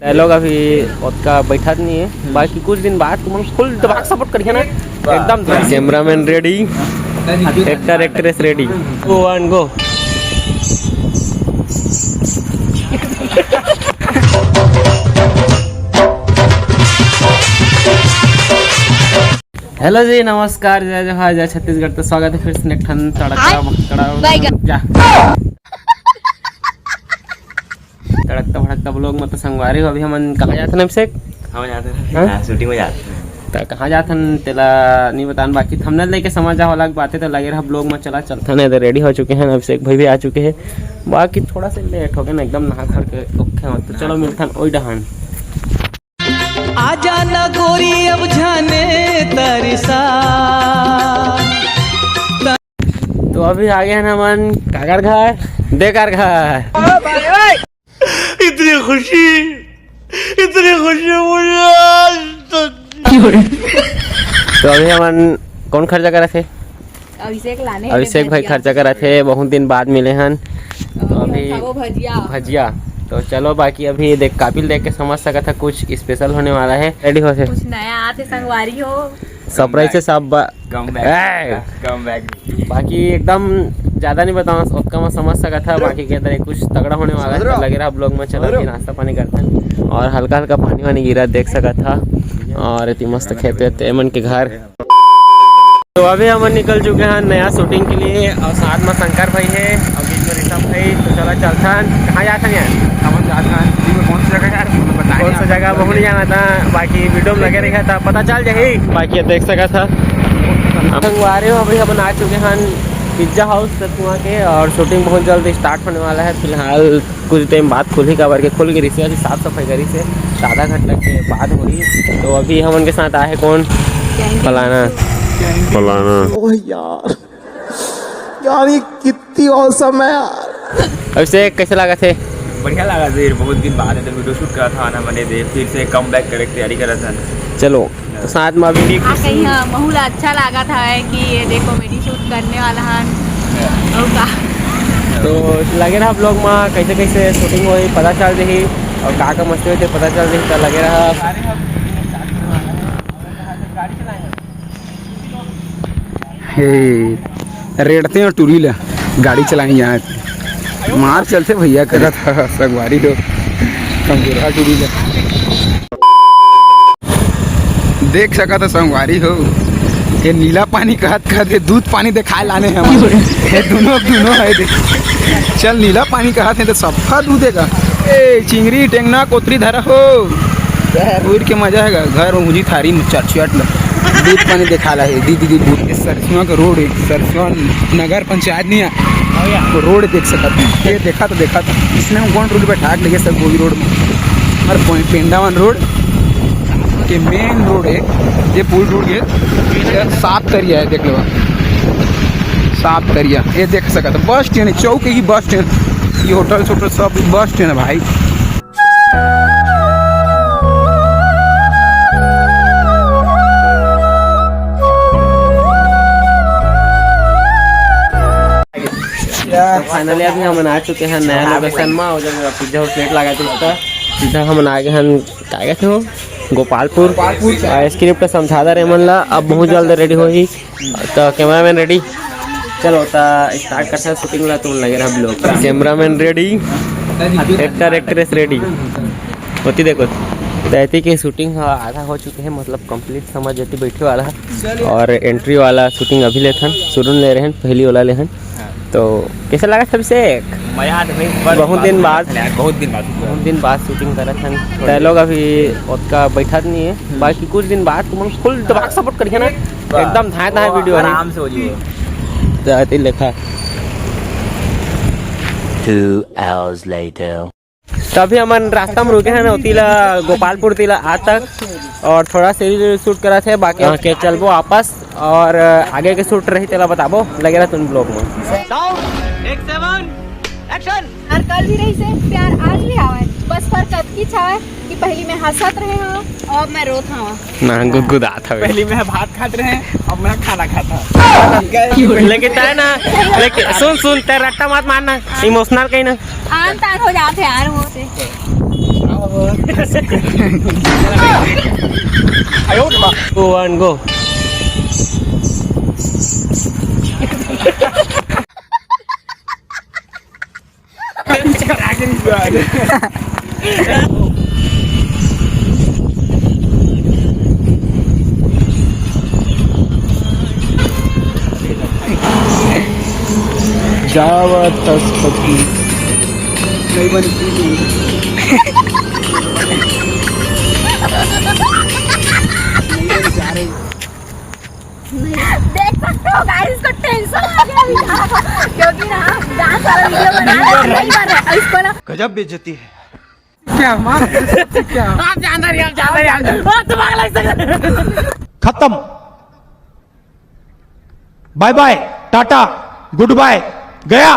Dialogue अभी उसका बैठा नहीं है, बाकी कुछ दिन बाद तुम फुल दबाक सपोर्ट करिए ना एकदम। Cameraman ready, actor actress ready, go one go. Hello ji, नमस्कार, जय जवाहर, जय छत्तीसगढ़। तो स्वागत है फिर से नेक्ठन तड़कता भड़कता ब्लॉग में। तो संगवारी हो अभी हम कहाँ जाते हैं अभिषेक? हम जाते हैं शूटिंग में जाते हैं। तो कहाँ जाते हैं तेला नहीं बतान, बाकी थंबनेल लेके समझ जा वाला बातें तो लगे रहा ब्लॉग में। चला चलते हैं, इधर रेडी हो चुके हैं, अभिषेक भाई भी आ चुके हैं। बाकी थोड़ा सा लेट हो गया ना, एकदम नहा खड़ के ओके हो। तो चलो मिलते हैं ओई डहान। आजा ना गोरी अब जाने तरसा। तो अभी आ गए ना मन काकर घर, देकर घर। इतनी खुशी मुझे आज तो अभी हम कौन खर्चा करा थे? अभिषेक भाई खर्चा करा थे, बहुत दिन बाद मिले हैं। तो अभी भजिया। तो चलो बाकी अभी देख काबिल देख के समझ सका था कुछ स्पेशल होने वाला है। रेडी हो से कुछ नया आते संगवारी हो सरप्राइज से सब कम बैक। बाकी एकदम ज्यादा नहीं बताऊँ, उसका मैं समझ सका था। बाकी कहते रहे कुछ तगड़ा होने वाला है, तो लगे रहा ब्लॉग में। चलो अभी नाश्ता पानी करते हैं, और हल्का हल्का पानी वानी गिरा देख सका था। और इतनी मस्त खेते थे मन के घर। तो अभी हम निकल चुके हैं नया शूटिंग के लिए, और साथ में शंकर भाई है और बीच में ऋषभ भाई। तो चलो चलता हैं। कहाँ जाते हैं यार? हम जाते हैं कौन सी जगह यार, कौन सा जगह बहुत नहीं जाना था। बाकी वीडियो में लगे रखा था, पता चल जाए। बाकी देख सका था संगवारी हो अभी हम आ चुके हैं पिज्जा हाउस सतुआ के, और शूटिंग बहुत जल्द स्टार्ट होने वाला है। फिलहाल कुछ टाइम बाद खुल के रही से साफ सफाई करी से आधा घंटा के बाद हुई। तो अभी हम उनके साथ आए कौन फलाना। ओह यार ये कितनी औसम है यार। अभिषेक कैसे लगा थे? बढ़िया लगा देर, बहुत दिन बाद है तो वीडियो शूट करा था ना मैंने, दे फिर से कम बैक करने की तैयारी करा था। चलो तो साथ में अभी कहीं बहुत अच्छा लगा था कि ये देखो कॉमेडी शूट करने वाला है। तो लगे रहा ब्लॉग में कैसे कैसे शूटिंग हुई पता चल रही, और का मस्ती हुई थे पता चल रही। तो लगे रहा रेड़ते हैं और टूरी ला गाड़ी चलाएंगे यहाँ मार चलते भैया करा था सगवारी हो कंगूरा टूरी ला देख सका था संगवारी हो। ये नीला पानी कहते दूध पानी दिखाए लाने हैं ये दोनों है। देख चल नीला पानी कहते तो सफा दूध देगा। ए चिंगरी टेंगना कोतरी धरा हो उड़ के मजा है। घर में मुझे थारी चट दूध पानी दिखा रहा है। दीदी दूध सरसों का रोड है, सरसों नगर पंचायत नहीं है वो रोड देख सकता था। ये देखा था इसने हम कौन रोड पे ठाक लगे सब गोभी रोड में और पेंडावन रोड के मेन रोड है। ये पुल रोड के साफ तरिया है, देख लो साफ तरिया। ये देख सका था बस स्टैंड है, चौक ही बस स्टैंड। ये होटल छोटल सब बस स्टैंड है भाई। फाइनली अभी हम आ चुके हैं नया लोकेशन में, और जब पिज्जा हाउस प्लेट लगा था सीधा हम आ गए हैं क्या गए थे वो गोपालपुर। स्क्रिप्ट समझा रहे मन ला, अब बहुत जल्द रेडी हो ही। तो कैमरामैन रेडी, चलो तो स्टार्ट करते हैं शूटिंग ला। तुम लगे रहा blog. Cameraman ready, actor actress ready होती। देखो तैती की शूटिंग आधा हो चुके हैं, मतलब कंप्लीट समझ जाती बैठे वाला है। और एंट्री वाला शूटिंग अभी लेथन शुरू ले रहे हैं, पहली वाला लेहन। तो कैसा लगा था अभिषेक? बहुत दिन बाद शूटिंग करा था। डायलॉग अभी उसका बैठा नहीं है, बाकी कुछ दिन बाद तुम फुल दबाक सपोर्ट करिए ना एकदम। धाए वीडियो आराम से हो जाए लिखा। 2 hours later. तभी हम रास्ता में रुके हैं ना तिला गोपालपुर तिला आ तक, और थोड़ा से शूट करा थे। बाकी के चलबो आपस, और आगे के शूट रही तेला बताबो लगे रहा तुम ब्लॉग में। और कल भी रही से प्यार आज भी आवे, बस फर्क अतकी छावे कि पहली में हंसत रहे हो और मैं रोत हूँ ना गुदगुदात हवे। पहले मैं भात खाते रहे अब मैं खाना खाता। लेकिन ताए ना, लेकिन सुन तेरा रट्टा मत मारना, इमोशनल कहीं ना आन तान हो जाते यार वो से। 2 1 go. जावत तस्पति नहीं बनी देख सकते हो गाइस, इसको टेंशन आ गया अभी यहाँ, क्योंकि ना डांस वाला वीडियो बना रहे हैं, नहीं बन रहा है इसको ना। गजब बेइज्जती है। क्या मार क्या खत्म। Bye bye, tata, goodbye, गया।